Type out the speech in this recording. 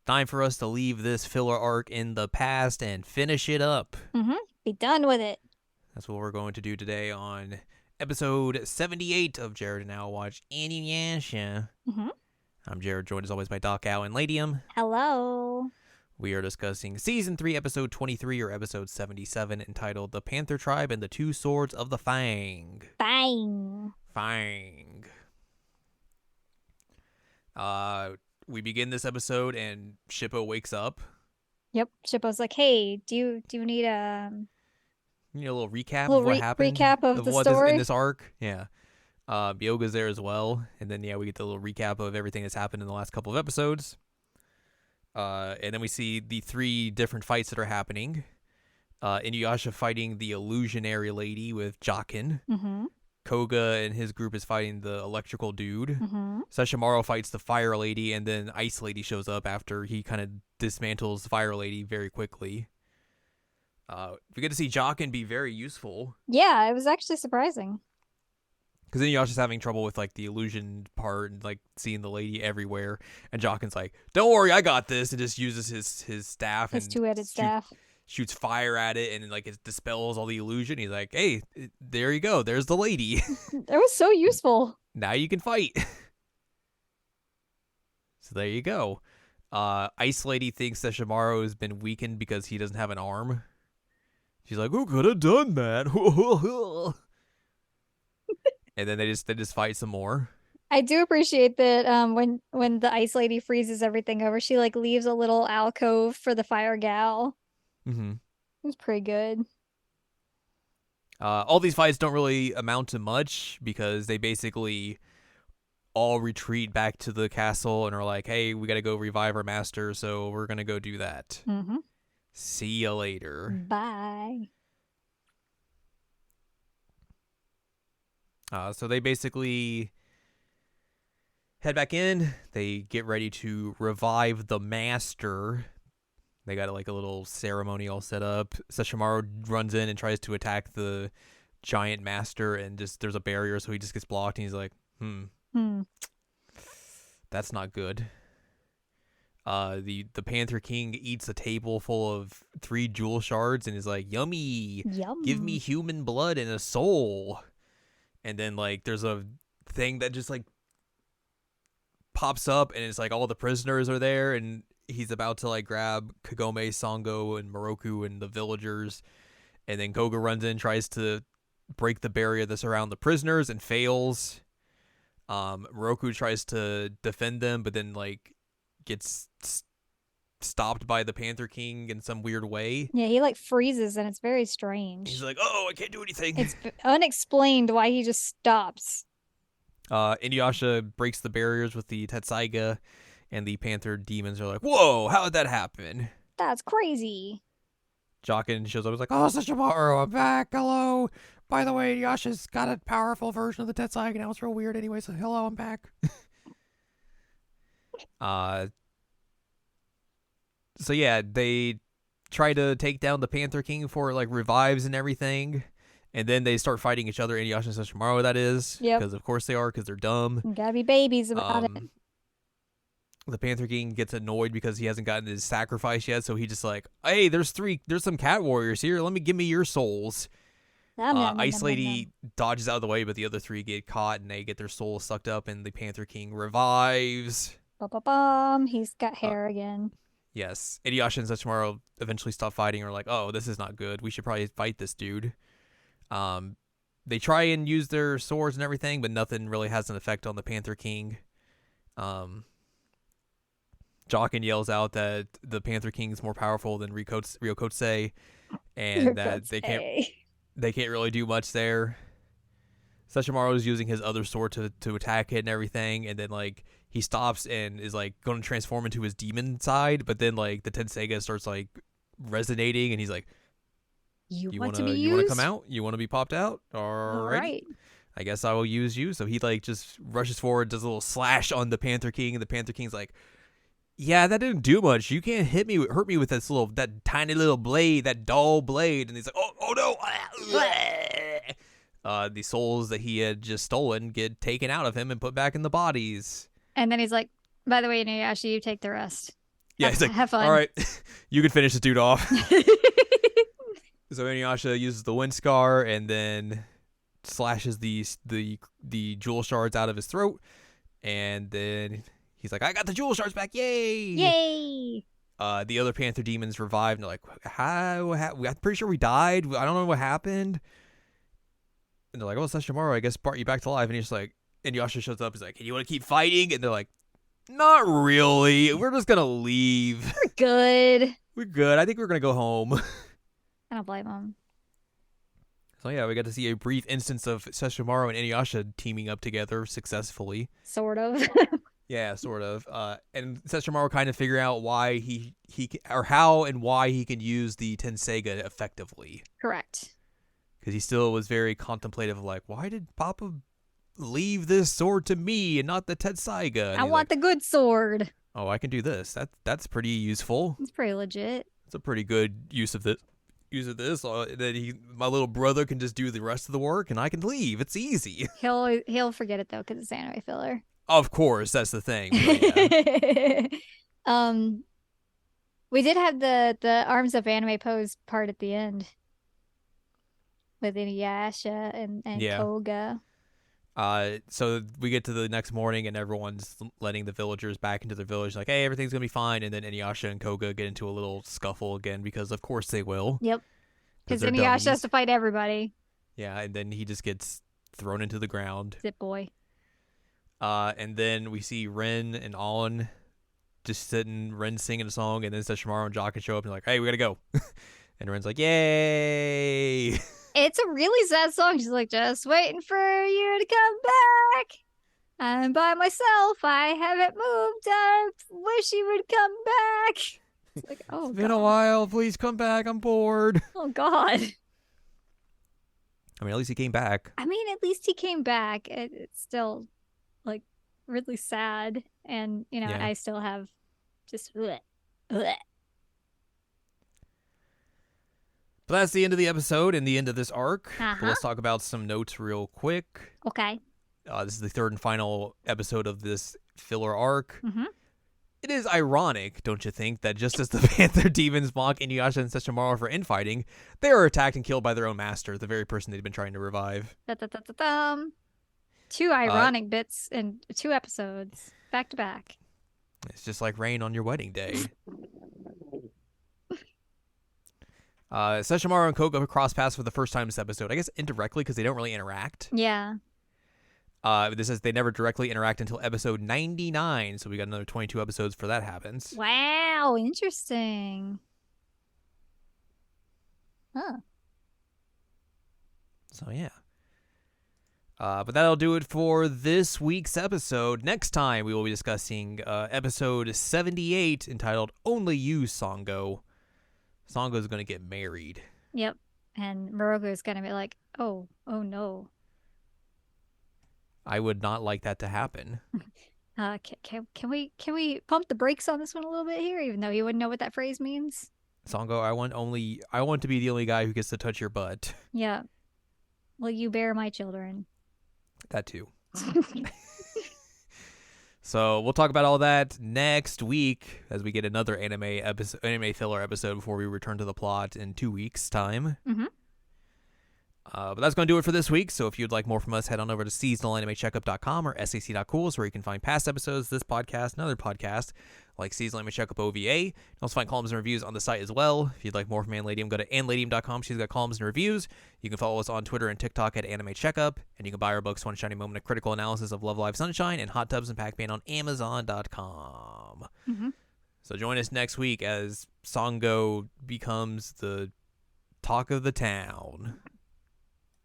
time for us to leave this filler arc in the past and finish it up. Be done with it. That's what we're going to do today on episode 78 of Jared and Al Watch Inuyasha. I'm Jared, joined as always by Doc Al and Ladium. Hello. We are discussing Season 3, Episode 23, or Episode 77, entitled The Panther Tribe and the Two Swords of the Fang. Fang. We begin this episode and Shippo wakes up. Yep. Shippo's like, hey, do you need a little recap little of what happened? recap of the story? In this arc? Yeah. Yoga's there as well. And then, we get the little recap of everything that's happened in the last couple of episodes. And then we see the three different fights that are happening. Inuyasha fighting the illusionary lady with Jockin. Koga and his group is fighting the electrical dude. Sesshomaru fights the fire lady, and then Ice Lady shows up after he kind of dismantles Fire Lady very quickly. We get to see Jockin be very useful. Yeah, it was actually surprising. Because Inuyasha's having trouble with like the illusion part and like seeing the lady everywhere, and Jockin's like, "Don't worry, I got this," and just uses his staff, his and two-headed staff. Shoots fire at it, and like it dispels all the illusion. He's like, "Hey, there you go. There's the lady." That was so useful. Now you can fight. So there you go. Ice Lady thinks that Sesshomaru has been weakened because he doesn't have an arm. She's like, "Who could have done that?" And then they just fight some more. I do appreciate that when the Ice Lady freezes everything over, she like leaves a little alcove for the fire gal. It was pretty good. All these fights don't really amount to much because they basically all retreat back to the castle and are like, "Hey, we gotta go revive our master, so we're gonna go do that. See ya later. Bye." So they basically head back in. They get ready to revive the master. They got like a little ceremony all set up. Sesshomaru runs in and tries to attack the giant master, and just there's a barrier, so he just gets blocked. And he's like, that's not good. The Panther King eats a table full of 3 jewel shards and is like, "Yummy! Yum. Give me human blood and a soul." And then like there's a thing that just like pops up, and it's like all the prisoners are there, and he's about to like grab Kagome, Sango, and Moroku and the villagers, and then Koga runs in, tries to break the barrier that's around the prisoners and fails. Moroku tries to defend them, but then like gets stopped by the Panther King in some weird way. Yeah, he like freezes, and it's very strange. He's like, "Oh, I can't do anything." It's unexplained why he just stops. Inuyasha breaks the barriers with the Tetsaiga, and the Panther demons are like, "Whoa, how did that happen?" That's crazy. Jockin shows up. He's like, "Oh, Sesshomaru, I'm back. Hello. By the way, Inuyasha's got a powerful version of the Tetsaiga now. It's real weird anyway, so hello, I'm back." So yeah, they try to take down the Panther King before it like revives and everything. And then they start fighting each other, Inuyasha and Sesshomaru, that is. Yep. Because of course they are, because they're dumb. You gotta be babies about it. The Panther King gets annoyed because he hasn't gotten his sacrifice yet, so he just like, "Hey, there's some cat warriors here. Give me your souls." Ice Lady dodges out of the way, but the other 3 get caught, and they get their souls sucked up, and the Panther King revives. He's got hair again. Yes. Inuyasha and Sesshomaru eventually stop fighting and are like, "Oh, this is not good. We should probably fight this dude." They try and use their swords and everything, but nothing really has an effect on the Panther King. Jockin yells out that the Panther King is more powerful than Ryokotse, and that they can't really do much there. Sesshomaru is using his other sword to attack it and everything, and then like he stops and is like going to transform into his demon side, but then like the Tenseiga starts like resonating, and he's like, You want to come out? You want to be popped out? All right. I guess I will use you." So he like just rushes forward, does a little slash on the Panther King, and the Panther King's like, "Yeah, that didn't do much. You can't hurt me with that tiny little blade, that dull blade." And he's like, "Oh no!" The souls that he had just stolen get taken out of him and put back in the bodies. And then he's like, "By the way, Inuyasha, you take the rest." Yeah, he's like, have fun. all right, you can finish this dude off. So Inuyasha uses the wind scar and then slashes the jewel shards out of his throat, and then he's like, I got the jewel shards back, yay! Yay! The other Panther demons revived, and they're like, how? I'm pretty sure we died. I don't know what happened. And they're like, oh, Sesshomaru, I guess brought you back to life. And he's like, Inuyasha shows up. He's like, hey, you want to keep fighting? And they're like, not really. We're just gonna leave. We're good. We're good. I think we're gonna go home. I don't blame them. So yeah, we got to see a brief instance of Sesshomaru and Inuyasha teaming up together successfully. Sort of. Yeah, sort of. And Sesshomaru kind of figure out why he or how and why he can use the Tenseiga effectively. Correct. Because he still was very contemplative, like, why did Papa leave this sword to me and not the Tenseiga? And I want the good sword. Oh, I can do this. That's pretty useful. It's pretty legit. It's a pretty good use of this. That my little brother can just do the rest of the work, and I can leave. It's easy. He'll forget it though, because it's anime filler. Of course, that's the thing. Yeah. We did have the arms up anime pose part at the end with Inuyasha and Yeah. Koga. So we get to the next morning, and everyone's letting the villagers back into their village, like, hey, everything's gonna be fine. And then Inuyasha and Koga get into a little scuffle again, because of course they will. Yep. Because they're Inuyasha has dummies. to fight everybody. Yeah, and then he just gets thrown into the ground. Zip boy. And then we see Ren and On just sitting, Ren singing a song, and then Sesshomaru and Jock show up and like, hey, we gotta go. And Ren's like, yay! It's a really sad song. She's like, just waiting for you to come back. I'm by myself. I haven't moved. I wish you would come back. It's like, oh, It's been a while. Please come back. I'm bored. Oh, God. I mean, at least he came back. I mean, at least he came back. It's still, like, really sad. And, you know, Yeah. I still have just, bleh. But that's the end of the episode and the end of this arc. Uh-huh. But let's talk about some notes real quick. Okay. This is the third and final episode of this filler arc. Mm-hmm. It is ironic, don't you think, that just as the Panther demons mock Inuyasha and Sesshomaru for infighting, they are attacked and killed by their own master, the very person they'd been trying to revive. Two ironic bits in 2 episodes, back to back. It's just like rain on your wedding day. Sesshomaru and Koga cross paths for the first time this episode. I guess indirectly because they don't really interact. Yeah. This says they never directly interact until episode 99, so we got another 22 episodes for that happens. Wow, interesting. Huh. So yeah. But that'll do it for this week's episode. Next time we will be discussing episode 78 entitled Only You, Songo. Songo's going to get married. Yep. And Moroku's gonna be like, oh no. I would not like that to happen. Can we pump the brakes on this one a little bit here, even though he wouldn't know what that phrase means? Songo, I want to be the only guy who gets to touch your butt. Yeah. Will you bear my children? That too. So we'll talk about all that next week as we get another anime filler episode before we return to the plot in 2 weeks' time. Mm-hmm. But that's going to do it for this week. So if you'd like more from us, head on over to seasonalanimecheckup.com or sac.cool, where you can find past episodes, this podcast, and other podcasts like Seasonal Anime Checkup OVA. You can also find columns and reviews on the site as well. If you'd like more from Anladium, go to anladium.com. She's got columns and reviews. You can follow us on Twitter and TikTok at Anime Checkup. And you can buy our books, One Shiny Moment, A Critical Analysis of Love Live Sunshine, and Hot Tubs and Pac-Man on Amazon.com. Mm-hmm. So join us next week as Songo becomes the talk of the town.